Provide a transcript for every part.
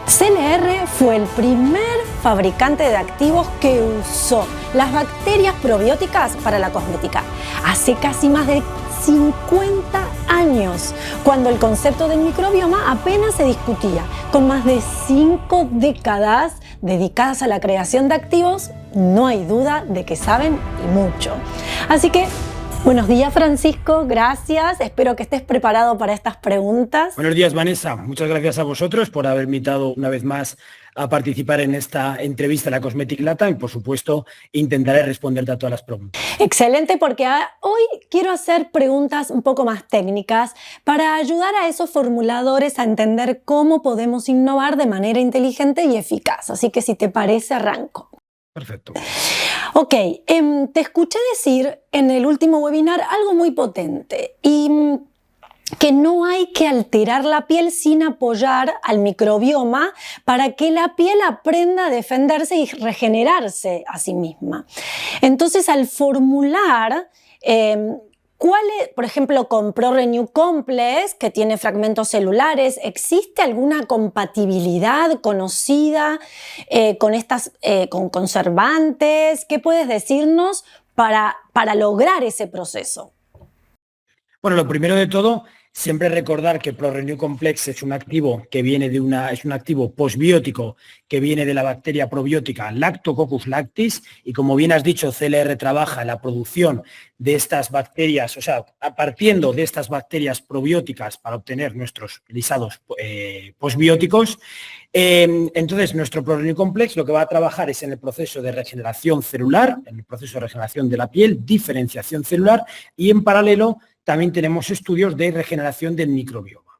CLR fue el primer fabricante de activos que usó las bacterias probióticas para la cosmética. Hace casi más de 50 años, cuando el concepto del microbioma apenas se discutía. Con más de 5 décadas dedicadas a la creación de activos, no hay duda de que saben y mucho. Así que, buenos días, Francisco, gracias. Espero que estés preparado para estas preguntas. Buenos días, Vanessa. Muchas gracias a vosotros por haberme invitado una vez más a participar en esta entrevista a la Cosmetic Latam y, por supuesto, intentaré responderte a todas las preguntas. Excelente, porque hoy quiero hacer preguntas un poco más técnicas para ayudar a esos formuladores a entender cómo podemos innovar de manera inteligente y eficaz. Así que, si te parece, arranco. Perfecto. Ok, te escuché decir en el último webinar algo muy potente y que no hay que alterar la piel sin apoyar al microbioma para que la piel aprenda a defenderse y regenerarse a sí misma. Entonces, al formular, por ejemplo, con ProRenew Complex, que tiene fragmentos celulares, ¿existe alguna compatibilidad conocida con conservantes? ¿Qué puedes decirnos para lograr ese proceso? Bueno, lo primero de todo, siempre recordar que ProRenew Complex es un activo que viene es un activo posbiótico que viene de la bacteria probiótica Lactococcus lactis, y como bien has dicho, CLR trabaja en la producción de estas bacterias, o sea, partiendo de estas bacterias probióticas para obtener nuestros lisados posbióticos. Entonces, nuestro ProRenew Complex lo que va a trabajar es en el proceso de regeneración celular, en el proceso de regeneración de la piel, diferenciación celular, y en paralelo también tenemos estudios de regeneración del microbioma.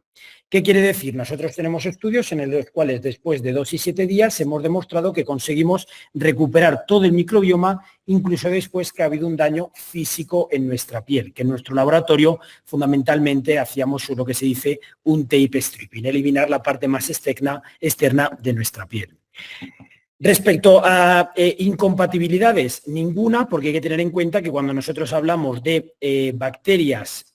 ¿Qué quiere decir? Nosotros tenemos estudios en los cuales después de 2 y 7 días hemos demostrado que conseguimos recuperar todo el microbioma, incluso después que ha habido un daño físico en nuestra piel, que en nuestro laboratorio fundamentalmente hacíamos lo que se dice un tape stripping, eliminar la parte más externa de nuestra piel. Respecto a incompatibilidades, ninguna, porque hay que tener en cuenta que cuando nosotros hablamos de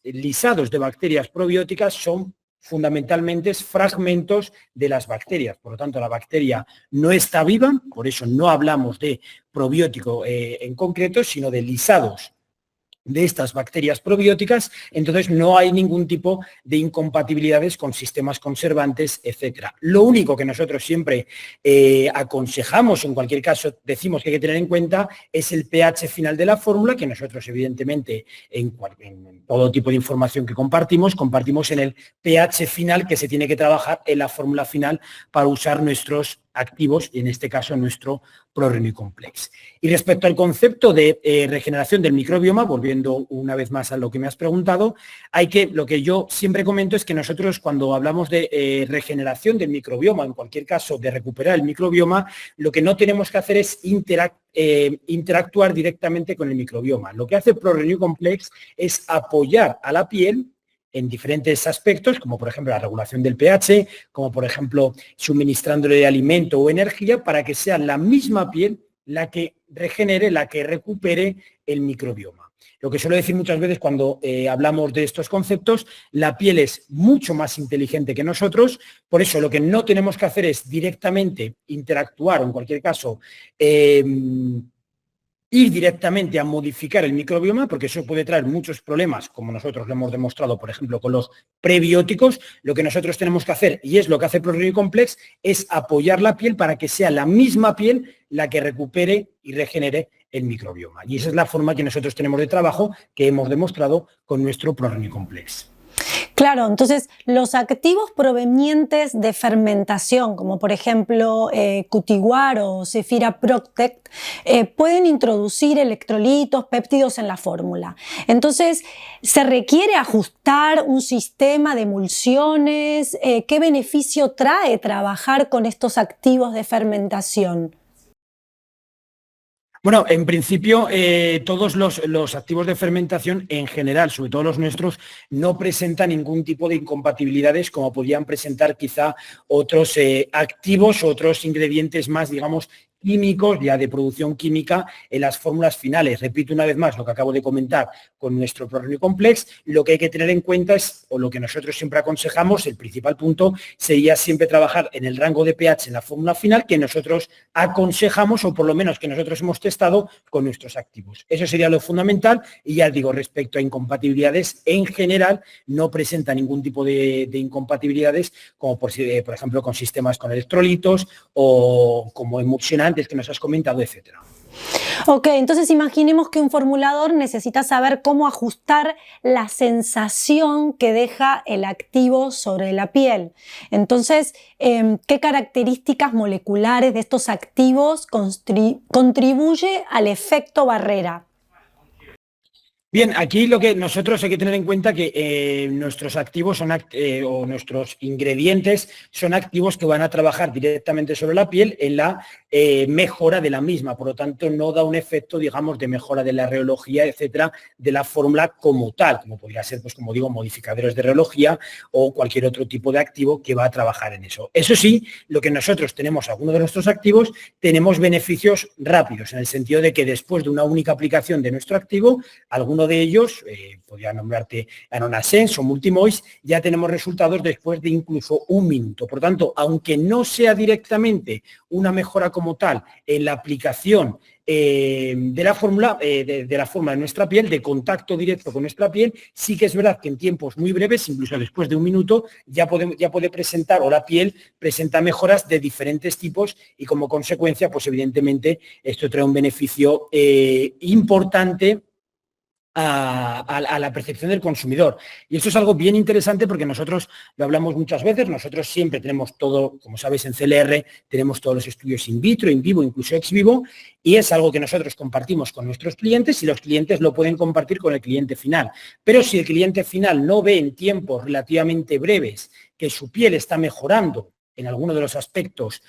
lisados de bacterias probióticas, son fundamentalmente fragmentos de las bacterias. Por lo tanto, la bacteria no está viva, por eso no hablamos de probiótico en concreto, sino de lisados de estas bacterias probióticas. Entonces no hay ningún tipo de incompatibilidades con sistemas conservantes, etcétera. Lo único que nosotros siempre aconsejamos, en cualquier caso decimos que hay que tener en cuenta, es el pH final de la fórmula, que nosotros evidentemente en todo tipo de información que compartimos en el pH final que se tiene que trabajar en la fórmula final para usar nuestros activos, y en este caso nuestro ProRenew Complex. Y respecto al concepto de regeneración del microbioma, volviendo una vez más a lo que me has preguntado, lo que yo siempre comento es que nosotros, cuando hablamos de regeneración del microbioma, en cualquier caso de recuperar el microbioma, lo que no tenemos que hacer es interactuar directamente con el microbioma. Lo que hace ProRenew Complex es apoyar a la piel en diferentes aspectos, como por ejemplo la regulación del pH, como por ejemplo suministrándole alimento o energía, para que sea la misma piel la que regenere, la que recupere el microbioma. Lo que suelo decir muchas veces cuando hablamos de estos conceptos, la piel es mucho más inteligente que nosotros, por eso lo que no tenemos que hacer es directamente interactuar, o en cualquier caso, ir directamente a modificar el microbioma, porque eso puede traer muchos problemas, como nosotros lo hemos demostrado, por ejemplo, con los prebióticos. Lo que nosotros tenemos que hacer, y es lo que hace ProRenew Complex, es apoyar la piel para que sea la misma piel la que recupere y regenere el microbioma. Y esa es la forma que nosotros tenemos de trabajo, que hemos demostrado con nuestro ProRenew Complex. Claro, entonces los activos provenientes de fermentación, como por ejemplo Cutiguar o Zephyra Protect, pueden introducir electrolitos, péptidos en la fórmula. Entonces, ¿se requiere ajustar un sistema de emulsiones? ¿Qué beneficio trae trabajar con estos activos de fermentación? Bueno, en principio todos los activos de fermentación en general, sobre todo los nuestros, no presentan ningún tipo de incompatibilidades como podrían presentar quizá otros activos, otros ingredientes más, digamos, químicos, ya de producción química en las fórmulas finales. Repito una vez más lo que acabo de comentar con nuestro ProRenew Complex. Lo que hay que tener en cuenta es, o lo que nosotros siempre aconsejamos, el principal punto sería siempre trabajar en el rango de pH en la fórmula final que nosotros aconsejamos, o por lo menos que nosotros hemos testado con nuestros activos. Eso sería lo fundamental. Y ya digo, respecto a incompatibilidades, en general no presenta ningún tipo de incompatibilidades, como por ejemplo con sistemas con electrolitos o como emulsionantes que nos has comentado, etcétera. Ok, entonces imaginemos que un formulador necesita saber cómo ajustar la sensación que deja el activo sobre la piel. Entonces, ¿qué características moleculares de estos activos contribuye al efecto barrera? Bien, aquí lo que nosotros hay que tener en cuenta que nuestros activos son o nuestros ingredientes son activos que van a trabajar directamente sobre la piel en la mejora de la misma. Por lo tanto, no da un efecto, digamos, de mejora de la reología, etcétera, de la fórmula como tal, como podría ser, pues como digo, modificadores de reología o cualquier otro tipo de activo que va a trabajar en eso. Eso sí, lo que nosotros tenemos, algunos de nuestros activos, tenemos beneficios rápidos, en el sentido de que después de una única aplicación de nuestro activo, alguno de ellos, podría nombrarte Anonasense o Multimoist, ya tenemos resultados después de incluso un minuto. Por tanto, aunque no sea directamente una mejora como tal en la aplicación de la fórmula de nuestra piel, de contacto directo con nuestra piel, sí que es verdad que en tiempos muy breves, incluso después de un minuto, ya puede presentar, o la piel presenta mejoras de diferentes tipos, y como consecuencia, pues evidentemente esto trae un beneficio importante a la percepción del consumidor. Y esto es algo bien interesante porque nosotros lo hablamos muchas veces, nosotros siempre tenemos todo, como sabes, en CLR tenemos todos los estudios in vitro, in vivo, incluso ex vivo, y es algo que nosotros compartimos con nuestros clientes y los clientes lo pueden compartir con el cliente final. Pero si el cliente final no ve en tiempos relativamente breves que su piel está mejorando en alguno de los aspectos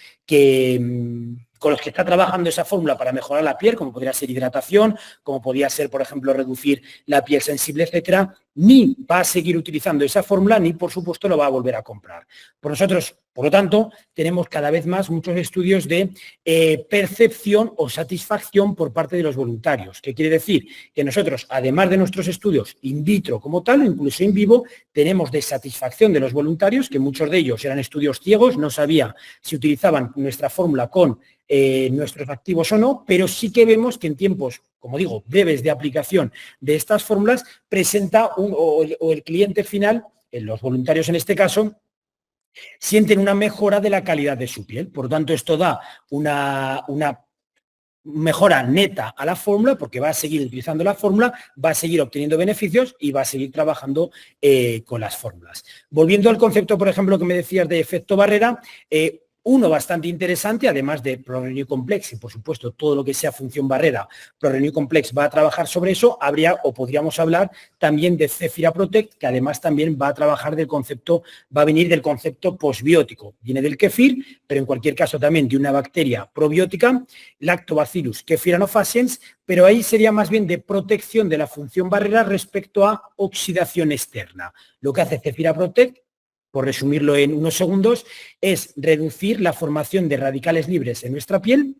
con los que está trabajando esa fórmula para mejorar la piel, como podría ser hidratación, como podría ser, por ejemplo, reducir la piel sensible, etcétera, ni va a seguir utilizando esa fórmula, ni, por supuesto, lo va a volver a comprar. Por nosotros, por lo tanto, tenemos cada vez más muchos estudios de percepción o satisfacción por parte de los voluntarios. ¿Qué quiere decir? Que nosotros, además de nuestros estudios in vitro como tal, o incluso in vivo, tenemos de satisfacción de los voluntarios, que muchos de ellos eran estudios ciegos, no sabía si utilizaban nuestra fórmula con nuestros activos o no, pero sí que vemos que en tiempos, como digo, breves de aplicación de estas fórmulas, presenta o el cliente final, los voluntarios en este caso, sienten una mejora de la calidad de su piel. Por lo tanto, esto da una mejora neta a la fórmula, porque va a seguir utilizando la fórmula, va a seguir obteniendo beneficios y va a seguir trabajando con las fórmulas. Volviendo al concepto, por ejemplo, que me decías de efecto barrera, uno bastante interesante, además de ProRenew Complex y, por supuesto, todo lo que sea función barrera, ProRenew Complex va a trabajar sobre eso. Podríamos hablar también de Zephyra Protect, que además también va a trabajar va a venir del concepto posbiótico. Viene del kefir, pero en cualquier caso también de una bacteria probiótica, Lactobacillus kefiranophaciens, pero ahí sería más bien de protección de la función barrera respecto a oxidación externa. Lo que hace Zephyra Protect, por resumirlo en unos segundos, es reducir la formación de radicales libres en nuestra piel,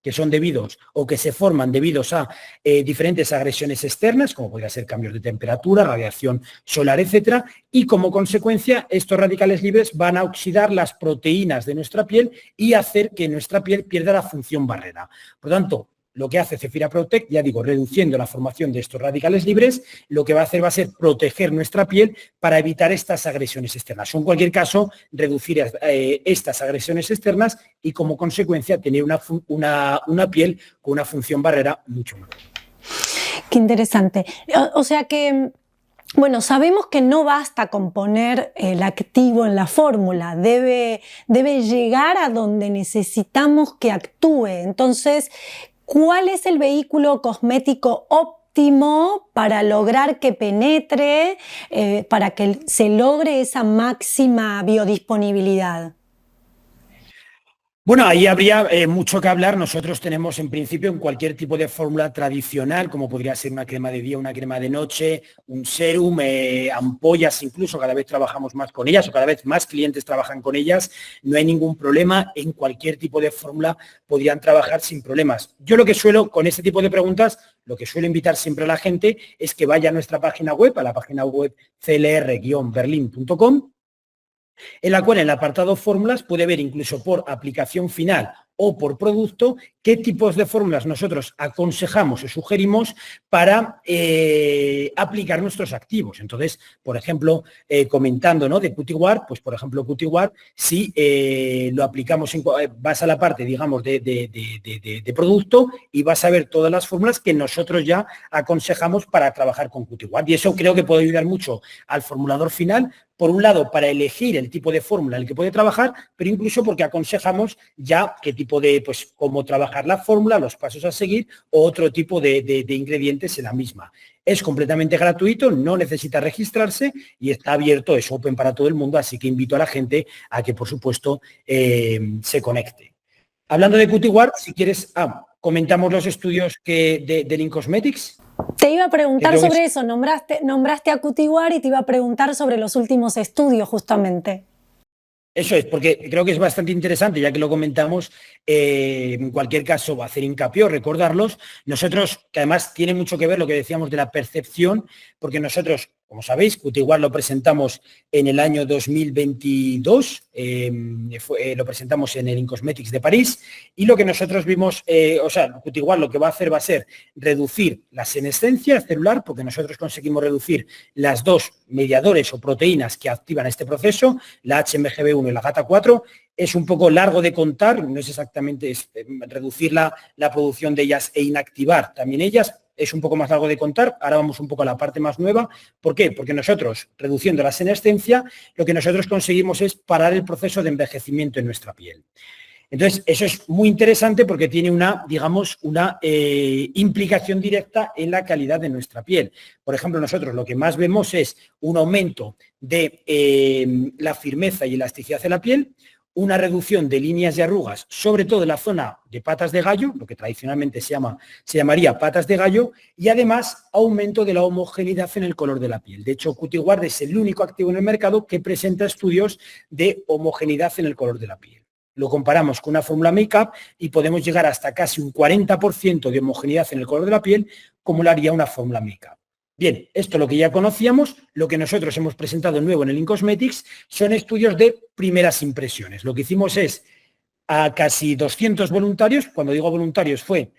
que son debidos o que se forman debidos a diferentes agresiones externas, como podría ser cambios de temperatura, radiación solar, etcétera, y como consecuencia estos radicales libres van a oxidar las proteínas de nuestra piel y hacer que nuestra piel pierda la función barrera. Por lo tanto, lo que hace Zephyra Protect, ya digo, reduciendo la formación de estos radicales libres, lo que va a hacer va a ser proteger nuestra piel para evitar estas agresiones externas. O en cualquier caso, reducir estas agresiones externas y como consecuencia tener una piel con una función barrera mucho mejor. Qué interesante. O sea que, bueno, sabemos que no basta con poner el activo en la fórmula, debe llegar a donde necesitamos que actúe. Entonces, ¿cuál es el vehículo cosmético óptimo para lograr que penetre, para que se logre esa máxima biodisponibilidad? Bueno, ahí habría mucho que hablar. Nosotros tenemos en principio en cualquier tipo de fórmula tradicional, como podría ser una crema de día, una crema de noche, un serum, ampollas incluso, cada vez trabajamos más con ellas o cada vez más clientes trabajan con ellas. No hay ningún problema, en cualquier tipo de fórmula podrían trabajar sin problemas. Yo lo que suelo, con este tipo de preguntas, lo que suelo invitar siempre a la gente es que vaya a nuestra página web, a la página web clr-berlin.com, en la cual en el apartado fórmulas puede ver incluso por aplicación final o por producto qué tipos de fórmulas nosotros aconsejamos o sugerimos para aplicar nuestros activos. Entonces, por ejemplo, comentando, ¿no?, de Cutiware, pues por ejemplo Cutiware, si lo aplicamos, vas a la parte, digamos, de producto y vas a ver todas las fórmulas que nosotros ya aconsejamos para trabajar con Cutiware. Y eso creo que puede ayudar mucho al formulador final, por un lado, para elegir el tipo de fórmula en el que puede trabajar, pero incluso porque aconsejamos ya qué tipo de, pues, cómo trabajar la fórmula, los pasos a seguir o otro tipo de ingredientes en la misma. Es completamente gratuito, no necesita registrarse y está abierto, es open para todo el mundo, así que invito a la gente a que, por supuesto, se conecte. Hablando de Cutiware, si quieres, comentamos los estudios de Link Cosmetics. Te iba a preguntar sobre eso, nombraste a Cutiware y te iba a preguntar sobre los últimos estudios justamente. Eso es, porque creo que es bastante interesante, ya que lo comentamos, en cualquier caso, va a hacer hincapié o recordarlos. Nosotros, que además tiene mucho que ver lo que decíamos de la percepción, porque nosotros, como sabéis, Cutiware lo presentamos en el año 2022, lo presentamos en el In-Cosmetics de París, y lo que nosotros vimos, Cutiware lo que va a hacer va a ser reducir la senescencia celular, porque nosotros conseguimos reducir las dos mediadores o proteínas que activan este proceso, la HMGB1 y la GATA4. Es un poco largo de contar, no es exactamente reducir la producción de ellas e inactivar también ellas, es un poco más largo de contar. Ahora vamos un poco a la parte más nueva. ¿Por qué? Porque nosotros, reduciendo la senescencia, lo que nosotros conseguimos es parar el proceso de envejecimiento en nuestra piel. Entonces, eso es muy interesante porque tiene una implicación directa en la calidad de nuestra piel. Por ejemplo, nosotros lo que más vemos es un aumento de la firmeza y elasticidad de la piel, una reducción de líneas y arrugas, sobre todo en la zona de patas de gallo, lo que tradicionalmente se llamaría patas de gallo, y además aumento de la homogeneidad en el color de la piel. De hecho, Cutiware es el único activo en el mercado que presenta estudios de homogeneidad en el color de la piel. Lo comparamos con una fórmula make-up y podemos llegar hasta casi un 40% de homogeneidad en el color de la piel, como lo haría una fórmula make-up. Bien, esto es lo que ya conocíamos. Lo que nosotros hemos presentado nuevo en el In-Cosmetics son estudios de primeras impresiones. Lo que hicimos es a casi 200 voluntarios, cuando digo voluntarios fue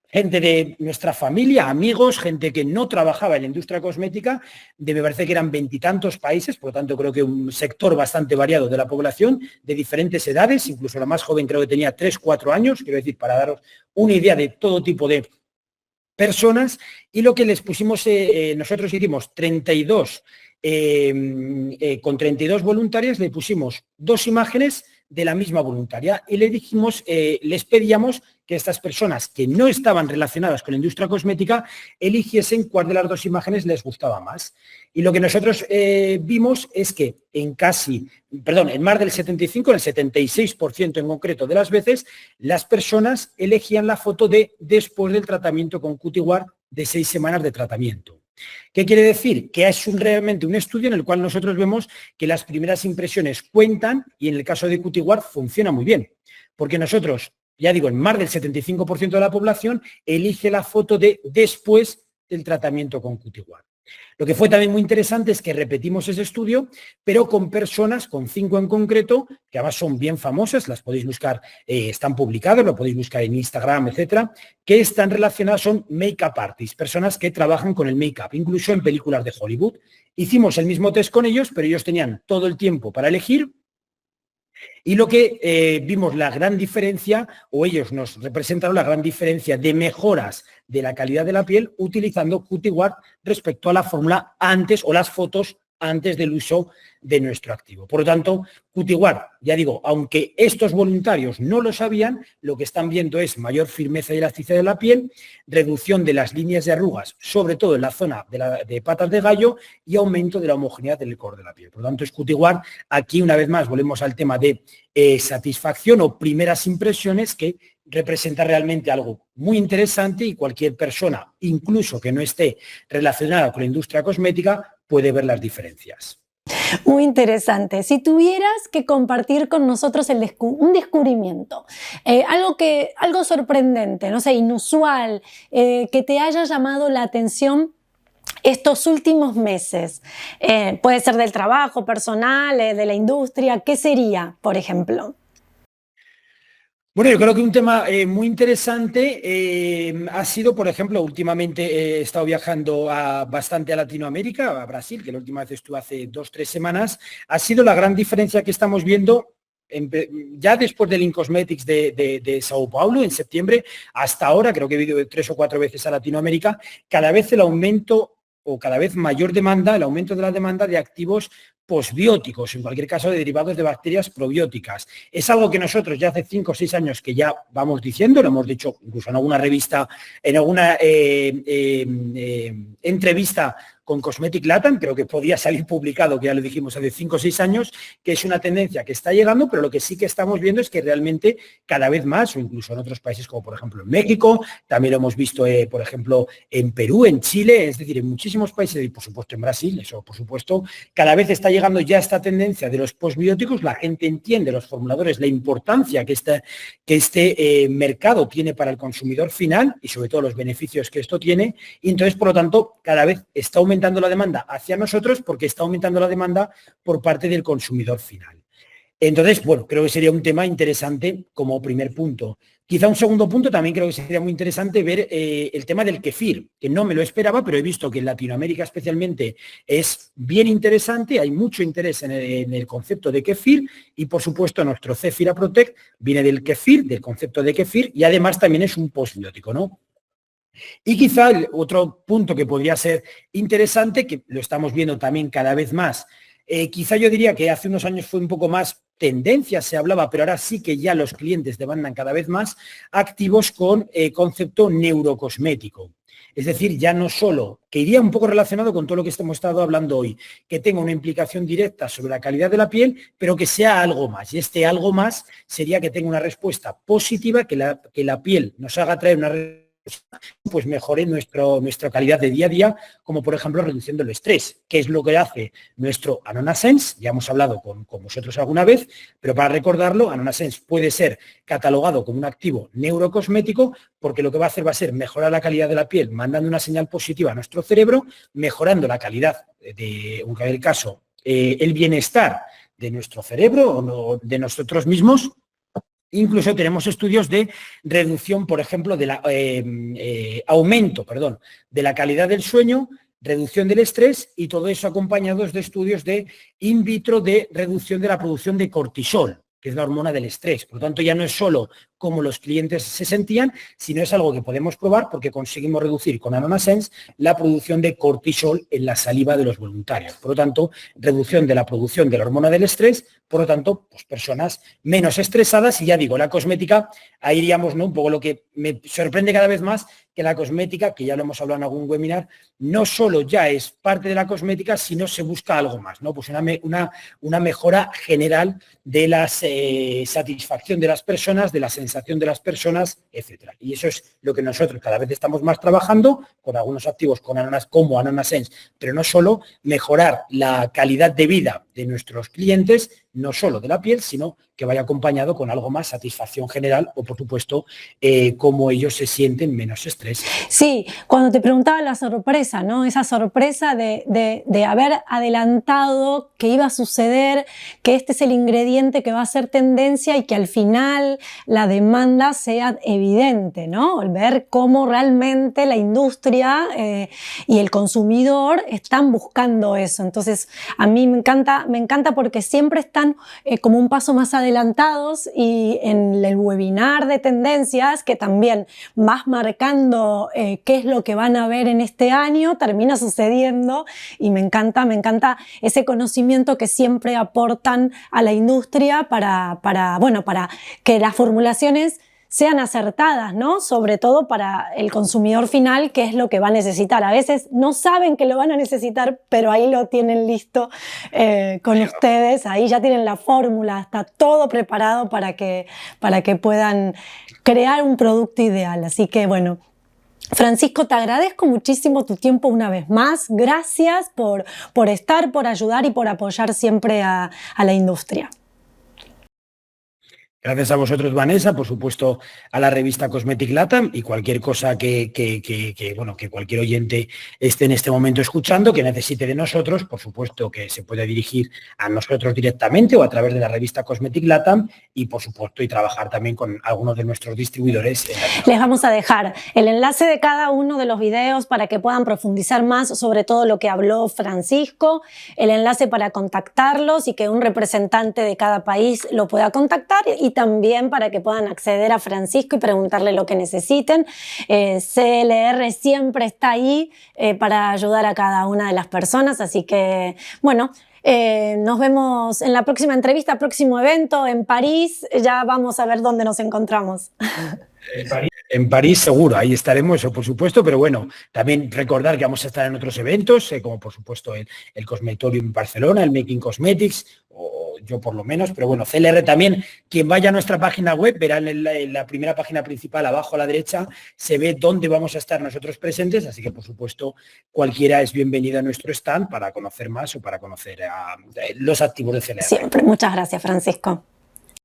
gente de nuestra familia, amigos, gente que no trabajaba en la industria cosmética, me parece que eran 20 y tantos países, por lo tanto creo que un sector bastante variado de la población, de diferentes edades, incluso la más joven creo que tenía 3, 4 años, quiero decir, para daros una idea de todo tipo de personas, y lo que les pusimos, nosotros hicimos 32, con 32 voluntarias le pusimos 2 imágenes de la misma voluntaria y le dijimos, les pedíamos que estas personas que no estaban relacionadas con la industria cosmética eligiesen cuál de las 2 imágenes les gustaba más. Y lo que nosotros vimos es que en más del 75, en el 76% en concreto de las veces, las personas elegían la foto de después del tratamiento con Cutiware de 6 semanas de tratamiento. ¿Qué quiere decir? Que es realmente un estudio en el cual nosotros vemos que las primeras impresiones cuentan y en el caso de Cutiware funciona muy bien, porque nosotros, ya digo, en más del 75% de la población elige la foto de después del tratamiento con Cutiware. Lo que fue también muy interesante es que repetimos ese estudio, pero con personas, con 5 en concreto, que además son bien famosas, las podéis buscar, están publicadas, lo podéis buscar en Instagram, etcétera, que están relacionadas, son make-up artists, personas que trabajan con el make-up, incluso en películas de Hollywood. Hicimos el mismo test con ellos, pero ellos tenían todo el tiempo para elegir. Y lo que vimos la gran diferencia, o ellos nos representaron la gran diferencia de mejoras de la calidad de la piel utilizando Cutiware respecto a la fórmula antes o las fotos antes del uso de nuestro activo. Por lo tanto, Cutiguard, ya digo, aunque estos voluntarios no lo sabían, lo que están viendo es mayor firmeza y elasticidad de la piel, reducción de las líneas de arrugas, sobre todo en la zona de patas de gallo, y aumento de la homogeneidad del color de la piel. Por lo tanto, es Cutiguard. Aquí, una vez más, volvemos al tema de satisfacción o primeras impresiones, que representa realmente algo muy interesante, y cualquier persona, incluso que no esté relacionada con la industria cosmética, puede ver las diferencias. Muy interesante. Si tuvieras que compartir con nosotros un descubrimiento, algo sorprendente, no sé, inusual, que te haya llamado la atención estos últimos meses, puede ser del trabajo personal, de la industria, ¿qué sería, por ejemplo? Bueno, yo creo que un tema muy interesante ha sido, por ejemplo, últimamente he estado viajando bastante a Latinoamérica, a Brasil, que la última vez estuve hace 2-3 semanas. Ha sido la gran diferencia que estamos viendo ya después del Incosmetics de Sao Paulo en septiembre hasta ahora. Creo que he ido 3 o 4 veces a Latinoamérica. Cada vez el aumento, o cada vez mayor demanda, el aumento de la demanda de activos posbióticos, en cualquier caso de derivados de bacterias probióticas. Es algo que nosotros ya hace 5 o 6 años que ya vamos diciendo, lo hemos dicho incluso en alguna revista, en alguna entrevista con Cosmetic Latam, creo que podía salir publicado, que ya lo dijimos hace 5 o 6 años, que es una tendencia que está llegando, pero lo que sí que estamos viendo es que realmente cada vez más, o incluso en otros países como por ejemplo en México, también lo hemos visto por ejemplo en Perú, en Chile, es decir, en muchísimos países, y por supuesto en Brasil, eso por supuesto, cada vez está llegando ya esta tendencia de los postbióticos. La gente entiende, los formuladores, la importancia que este mercado tiene para el consumidor final, y sobre todo los beneficios que esto tiene, y entonces por lo tanto cada vez está aumentando la demanda hacia nosotros, porque está aumentando la demanda por parte del consumidor final. Entonces, bueno, creo que sería un tema interesante como primer punto. Quizá un segundo punto también creo que sería muy interesante ver el tema del kefir, que no me lo esperaba, pero he visto que en Latinoamérica especialmente es bien interesante, hay mucho interés en el concepto de kefir, y por supuesto nuestro Zephyra Protect viene del kefir, del concepto de kefir, y además también es un postbiótico, ¿no? Y quizá el otro punto que podría ser interesante, que lo estamos viendo también cada vez más, quizá yo diría que hace unos años fue un poco más tendencia, se hablaba, pero ahora sí que ya los clientes demandan cada vez más activos con concepto neurocosmético. Es decir, ya no solo, que iría un poco relacionado con todo lo que hemos estado hablando hoy, que tenga una implicación directa sobre la calidad de la piel, pero que sea algo más. Y este algo más sería que tenga una respuesta positiva, que la piel nos haga traer una pues mejore nuestra calidad de día a día, como por ejemplo reduciendo el estrés, que es lo que hace nuestro AnonaSense. Ya hemos hablado con vosotros alguna vez, pero para recordarlo, AnonaSense puede ser catalogado como un activo neurocosmético, porque lo que va a hacer va a ser mejorar la calidad de la piel, mandando una señal positiva a nuestro cerebro, mejorando la calidad en el caso, el bienestar de nuestro cerebro o de nosotros mismos. Incluso tenemos estudios de reducción, por ejemplo, de aumento de la calidad del sueño, reducción del estrés, y todo eso acompañados de estudios de in vitro de reducción de la producción de cortisol, que es la hormona del estrés. Por lo tanto, ya no es solo cómo los clientes se sentían, sino es algo que podemos probar, porque conseguimos reducir con AnonaSense la producción de cortisol en la saliva de los voluntarios. Por lo tanto, reducción de la producción de la hormona del estrés, por lo tanto, pues personas menos estresadas. Y ya digo, la cosmética, ahí iríamos, ¿no? Un poco lo que me sorprende cada vez más, que la cosmética, que ya lo hemos hablado en algún webinar, no solo ya es parte de la cosmética, sino se busca algo más, ¿no? Pues una mejora general de la satisfacción de las personas, de la sensación de las personas, etcétera. Y eso es lo que nosotros cada vez estamos más trabajando con algunos activos como AnonaSense, pero no solo mejorar la calidad de vida de nuestros clientes, no solo de la piel, sino que vaya acompañado con algo más, satisfacción general, o por supuesto, cómo ellos se sienten menos estrés. Sí, cuando te preguntaba la sorpresa, ¿no? Esa sorpresa de haber adelantado que iba a suceder, que este es el ingrediente que va a ser tendencia y que al final la demanda sea evidente, ¿no? Ver cómo realmente la industria y el consumidor están buscando eso. Entonces, a mí me encanta porque siempre está están como un paso más adelantados, y en el webinar de tendencias, que también vas marcando qué es lo que van a ver en este año, termina sucediendo, y me encanta ese conocimiento que siempre aportan a la industria para que las formulaciones sean acertadas, ¿no? Sobre todo para el consumidor final, que es lo que va a necesitar. A veces no saben que lo van a necesitar, pero ahí lo tienen listo con ustedes, ahí ya tienen la fórmula, está todo preparado para que puedan crear un producto ideal. Así que bueno, Francisco, te agradezco muchísimo tu tiempo una vez más. Gracias por estar, por ayudar y por apoyar siempre a la industria. Gracias a vosotros, Vanessa, por supuesto a la revista Cosmetic Latam, y cualquier cosa que cualquier oyente esté en este momento escuchando, que necesite de nosotros, por supuesto que se puede dirigir a nosotros directamente o a través de la revista Cosmetic Latam, y por supuesto y trabajar también con algunos de nuestros distribuidores. Les vamos a dejar el enlace de cada uno de los videos para que puedan profundizar más sobre todo lo que habló Francisco, el enlace para contactarlos y que un representante de cada país lo pueda contactar, y también para que puedan acceder a Francisco y preguntarle lo que necesiten. CLR siempre está ahí para ayudar a cada una de las personas, así que bueno, nos vemos en la próxima entrevista, próximo evento en París. Ya vamos a ver dónde nos encontramos. En París seguro, ahí estaremos, eso por supuesto, pero bueno, también recordar que vamos a estar en otros eventos, como por supuesto el Cosmetorium en Barcelona, el Making Cosmetics, o yo por lo menos, pero bueno, CLR también. Quien vaya a nuestra página web verá en la primera página principal, abajo a la derecha, se ve dónde vamos a estar nosotros presentes, así que por supuesto cualquiera es bienvenido a nuestro stand para conocer más o para conocer a los activos de CLR. Siempre, muchas gracias, Francisco.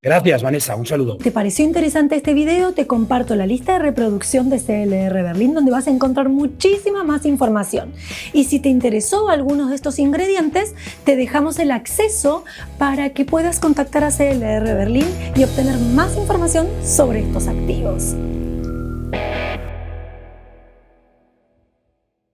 Gracias, Vanessa, un saludo. ¿Te pareció interesante este video? Te comparto la lista de reproducción de CLR Berlín, donde vas a encontrar muchísima más información. Y si te interesó algunos de estos ingredientes, te dejamos el acceso para que puedas contactar a CLR Berlín y obtener más información sobre estos activos.